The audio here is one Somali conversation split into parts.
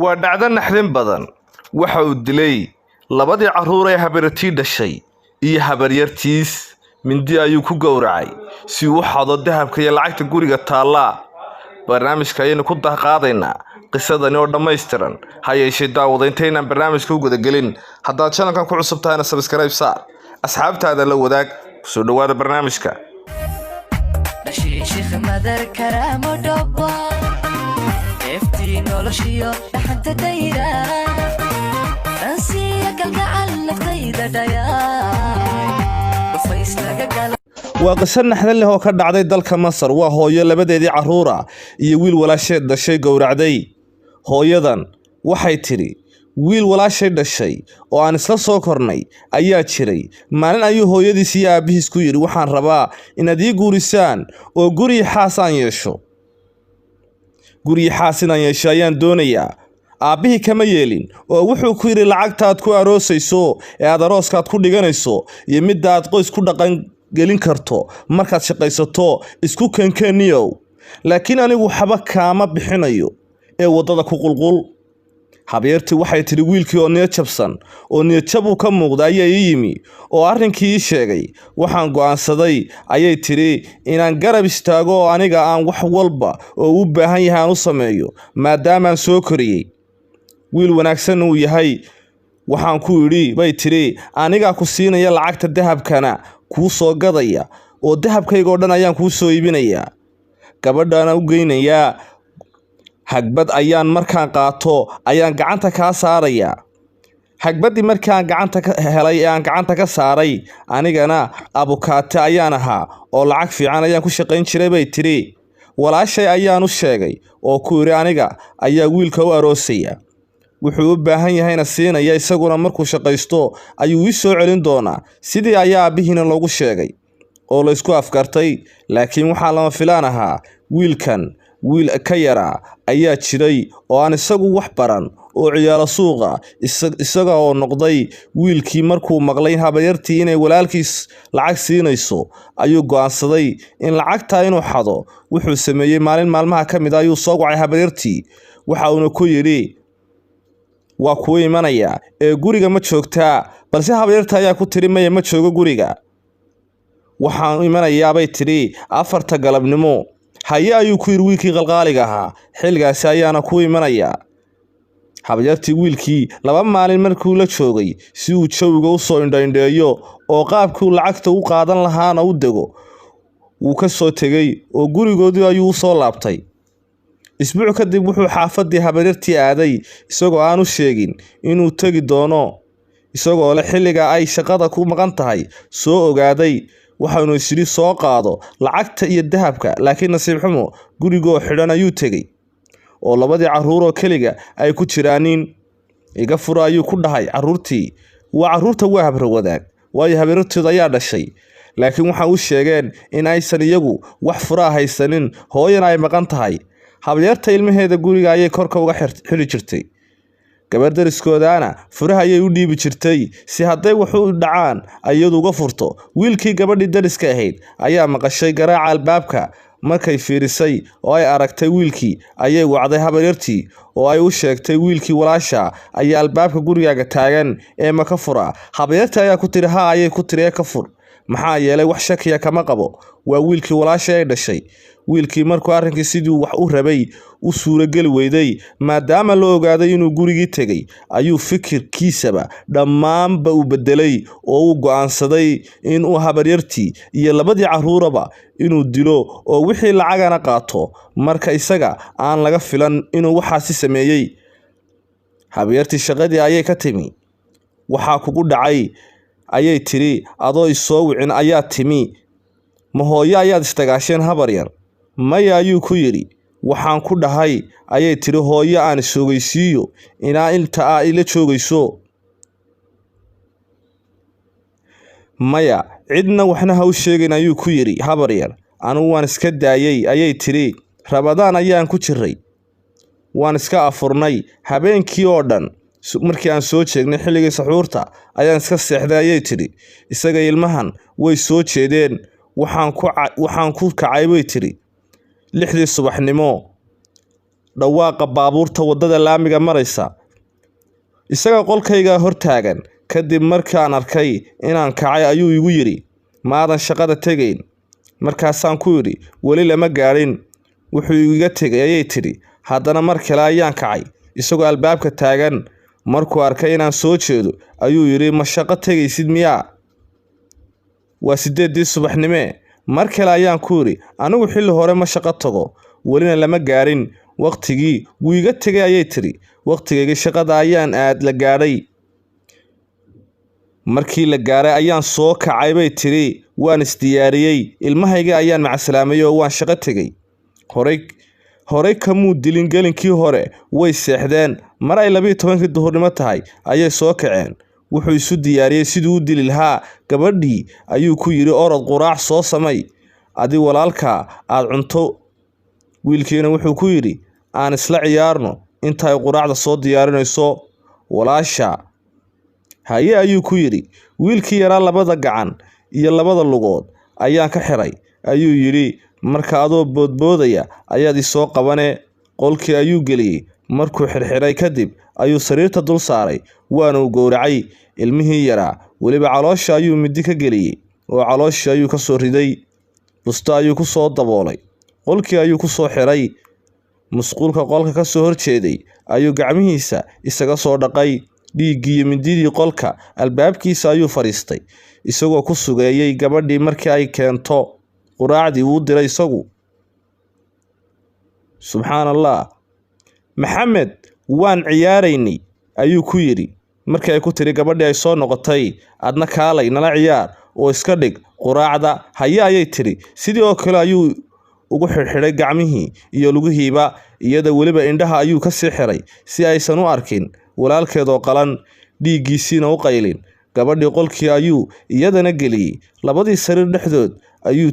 waa dhacdo naxdin badan waxa uu dilay labadii carruur ee habartii dhashay iyo habaryartiis mindi ayuu ku gowracay si uu xado dahabka iyo lacagta guriga taala barnaamijka ayaynu ku qaadaynaa qisadani oo dhammaystiran ha yeeshee daawada intaynaan barnaamijka u gudagelin haddaad channelkan ku cusub tahayna subscribe saar asxaabtaada la wadaag kusoo dhawaada barnaamijka waa qiso naxdin leh oo ka dhacday dalka Masar. waa hooyo labadeedii carruura iyo wiil walaasheed dhashay gowracday. hooyadan waxay tiri wiil walaashay dhashay oo aan isla soo kornay ayaa jiray. maalin ayuu hooyadiis iyo aabihiis ku yiri waxaan rabaa inaad ii guurisaan oo guri xaas aan yeesho. guri xaas aan yeesho ayaan doonayaa. aabihii kama yeelin oo wuxuu ku yiri lacagtaad ku aroosayso ee aad arooskaad ku dhiganayso iyo mid aad qoys ku dhaqan gelin karto markaad shaqaysato isku keenkeeniyow, laakiin anigu waxba kaama bixinayo ee wadada ku qulqul. habeertii waxay tiri wiilkii oo niyad jabsan oo niyad jab uu ka muuqda ayaa ii yimi oo arrinkii ii sheegay. waxaan go'aansaday ayay tiri inaan garab istaago oo aniga aan wax walba oo u baahan yahay aan u sameeyo maadaama aan soo koriyay. wiil wanaagsan uu yahay. waxaan ku yiri bay tiri aniga ku siinaya lacagta dahabkana kuu soo gadaya oo dahabkayga oo dhan ayaan kuu soo iibinayaa. gabadhana u geynayaa. hagbad ayaan markaan qaato ayaan gacanta ka saarayaa. hagbadii markaan gacanta ka helay aan gacanta ka saaray anigana abukaate ayaan ahaa oo lacag fiican ayaan ku shaqayn jiray bay tiri. walaashay ayaan u sheegay oo ku yiri aniga ayaa wiilka u aroosaya. wuxuu u baahan yahayna siinaya isaguna markuu shaqaysto ayuu ii soo celin doonaa. sidii ayaa aabihiina loogu sheegay oo la isku afkartay. laakiin waxaa lama filaan ahaa wiilkan wiil ka yaraa ayaa jiray oo aan isagu wax baran oo ciyaaro suuqa isaga oo noqday wiilkii markuu maqlay habaryartii inay walaalkiis lacag siinayso ayuu go'aansaday in lacagta inuu xado. wuxuu sameeyay maalin maalmaha ka mid ayuu soo wacay habaryartii waxa uuna ku yiri waa ku imanaya ee guriga ma joogtaa. balse habaryarta ayaa ku tiri ma joogo guriga. waxaan imanayaa bay tiri 4 galabnimo. haye ayuu ku yiri wiilkii qalqaaliga ahaa. xilligaasi ayaana ku imanaya. habaryartii wiilkii 2 maalin markuu la joogay si uu jawiga u soo indhaindheeyo oo qaabkii lacagta u qaadan lahaana u dego wuu ka soo tegay oo gurigoodii ayuu u soo laabtay. isbuuc kadib wuxuu xaafadii habaryartii aaday isagoo aan u sheegin inuu tagi doono. isagoo la xilliga ay shaqada ku maqan tahay soo ogaaday waxaanu isiri soo qaado lacagta iyo dahabka. laakiin nasiib xumo gurigoo xidhan ayuu tegay oo labadii carruur oo kaliya ay ku jiraanin. iga furo ayuu ku dhahay carruurtii. carruurta waa habra wadaag waayo habaryartooda ayaa dhashay. laakiin waxa uu sheegeen in aysan iyagu wax fura haysanin hooyana ay maqan tahay. habaryarta ilmaheeda guriga ayay korka uga xiri jirtay. gabar dariskoodana furaha ayay u dhiibi jirtay si hadday wax u dhacaan ayadu uga furto. wiilkii gabadhii dariska ahayd ayaa maqashay garaaca albaabka. markay fiirisay oo ay aragtay wiilkii ayay wacday habaryartii oo ay u sheegtay wiilkii walaasha ayaa albaabka gurigaaga taagan ee ma ka fura. habaryartii ayaa ku tiri ha ayay ku tiri ka fur. maxaa yeelay wax shakiya kama qabo waa wiilkii walaashay ay dhashay. wiilkii markuu arrinkii sidii wax u rabay u suurageli weyday maadaama la ogaaday inuu gurigii tegay ayuu fikirkiisaba dhammaanba u bedelay oo uu go'aansaday inuu habaryartii iyo labadii carruuraba inuu dilo oo wixii lacagana qaato marka isaga aan laga filan inuu waxaasi sameeyey. habaryartii shaqadii ayay ka timi. waxaa kugu dhacay ayay tiri adoo isoo wicin ayaa timi. ma hooyo ayaad istagaasheen habaryar? maya ayuu ku yiri. waxaan ku dhahay ayay tiri hooyo aan isogeysiiyo inaa inta ila joogayso. maya cidna waxna ha u sheegin ayuu ku yiri habaryar. anigu waan iska daayay ayay tiri. rabadaan ayaan ku jiray. waan iska afurnay habeenkii oo dhan. markii aan soo jeegnay xilligii saxuurta ayaan iska seexday ayay tiri. isaga ilmahan way soo jeedeen. waxaan ku kacay bay tiri 6 subaxnimo dhawaaqa baabuurta waddada laamiga maraysa. Isaga qolkayga hortaagan. Kadib markaan arkay inaan kacay ayuu igu yiri, "Maadan shaqada tegayn?" Markaasaan ku yiri, "Weli lama gaarin." Wuxuu iga tegay ayay tiri. Haddana mar kale ayaan kacay, isagoo albaabka taagan. Markuu arkay inaan soo jeedo ayuu yiri, "Ma shaqo tegaysid miyaa? Waa 8 subaxnimo." Mar kale ayaan ku yiri, "Anigu xilli hore ma shaqo tago, welina lama gaarin waqtigii." Wuu iga tegay ayay tiri. Waqtigayga shaqada ayaan aad la gaadhay. Markii la gaaray ayaan soo kacay bay tiri. Waan isdiyaariyay, ilmahayga ayaan macasalaamayay oo waan shaqo tegay. Horey kamuu dilin gelinkii hore, way seexdeen. Mar ay 12 duhurnimo tahay ayay soo kaceen. Wuxuu isu diyaariyay siduu u dili lahaa gabadhii. Ayuu ku yiri, "Orod quraac soo samay, adi walaalka aad cunto." Wiilkiina wuxuu ku yiri, "Aan isla ciyaarno inta ay quraacda soo diyaarinayso walaasha." Haye ayuu ku yiri. Wiilkii yaraa labada gacan iyo labada lugood ayaan ka xiray. Ayuu yiri, "Marka adoo boodboodaya ayaad i soo qabane." Qolkii ayuu geliyay. Markuu xirxiray kadib ayuu sariirta dul saaray. Waana u gowracay ilmihii yaraa. Weliba caloosha ayuu midi ka geliyay oo calooshii ayuu ka soo riday. Busto ayuu ku soo daboolay. Qolkii ayuu ku soo xiray. Musqulka qolka ka soo horjeeday ayuu gacmihiisa isaga soo dhaqay. Dhiiggii iyo mindidii qolka albaabkiisa ayuu fariistay, isagoo ku sugeeyay gabadhii markii ay keento quraacdii uu diray isagu. Subxaanallah. "Maxamed, waan ciyaaraynay," ayuu ku yiri. Markii ay ku tiri gabadhii ay soo noqotay, "Adna kaalay nala ciyaar oo iska dhig quraacda." "Haye," ayay tiri. Sidii oo kale ayuu ugu xirxiray gacmihii iyo lugihiiba, iyada weliba indhaha ayuu ka sii xiray si aysan u arkin walaalkeedoo qalan, dhiiggiisiina u qaylin. Gabadhii qolkii ayuu iyadana geliyay. Labadii sariir dhexdood ayuu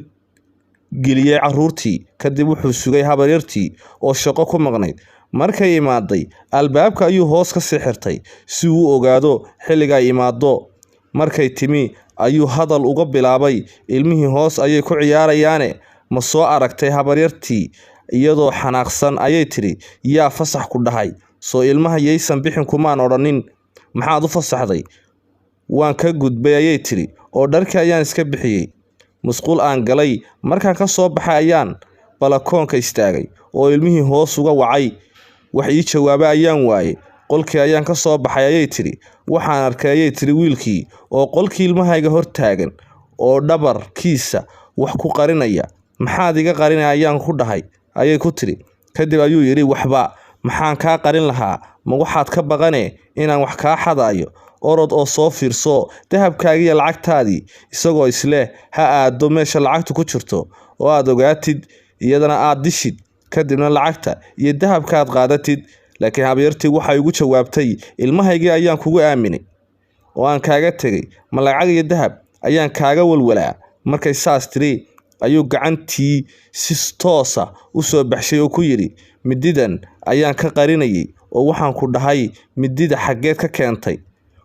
geliyay carruurtii. Kadib wuxuu sugay habaryartii oo shaqo ku maqnayd. Markay imaaday, albaabka ayuu hoos ka sii xirtay si uu u ogaado xilliga ay imaado. Markay timi ayuu hadal uga bilaabay, "Ilmihii hoos ayay ku ciyaarayaane, ma soo aragtay habaryartii?" Iyadoo xanaaqsan ayay tiri, "Yaa fasax ku dhahay? Soo ilmaha yaysan bixin kumaan odhanin. Maxaad u fasaxday?" "Waan ka gudbay," ayay tiri, "oo dharkii ayaan iska bixiyay." Musqul aan galay. Markaan ka soo baxay ayaan balakoonka istaagay oo ilmihii hoos uga wacay. Wax ii jawaabay ayaan waayay. Qolkii ayaan ka soo baxay ayay tiri. Waxaan arkay ayay tiri wiilkii oo qolkii ilmahayga hor taagan oo dhabarkiisa wax ku qarinaya. "Maxaad iga qarinay?" ayaan ku dhahay ayay ku tiri. Kadib ayuu yiri, "Waxba maxaan kaa qarin lahaa? Ma waxaad ka baqane inaan wax kaa xadayo? Orod oo soo fiirso dahabkaagii iyo lacagtaadii." Isagoo isleh ha aado meesha lacagtu ku jirto oo aad ogaatid, iyadana aad dishid, kadibna lacagta iyo dahabka aad qaadatid. Laakiin habaryartii waxay ugu jawaabtay, "Ilmahaygii ayaan kugu aaminay oo aan kaaga tegay. Ma lacag iyo dahab ayaan kaaga walwalaa." Markay saas tiri ayuu gacantii si toosa u soo baxshay oo ku yiri, "Mididan ayaan ka qarinayay oo waxaan ku dhahay, midida xaggeed ka keentay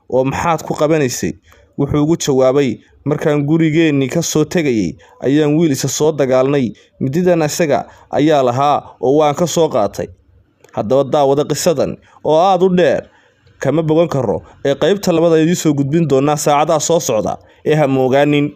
oo maxaad ku qabanaysay?" Wuxuu ugu jawaabay, "Markaan gurigeenii ka soo tegayay ayaan wiil isa soo dagaalnay. Mididan isaga ayaa lahaa oo waan ka soo qaatay." Haddaba daawada qisadan oo aad u dheer kama bogan karo ee qaybta labaad ayaan soo gudbin doonaa saacadaha soo socda ee ha moogaanin.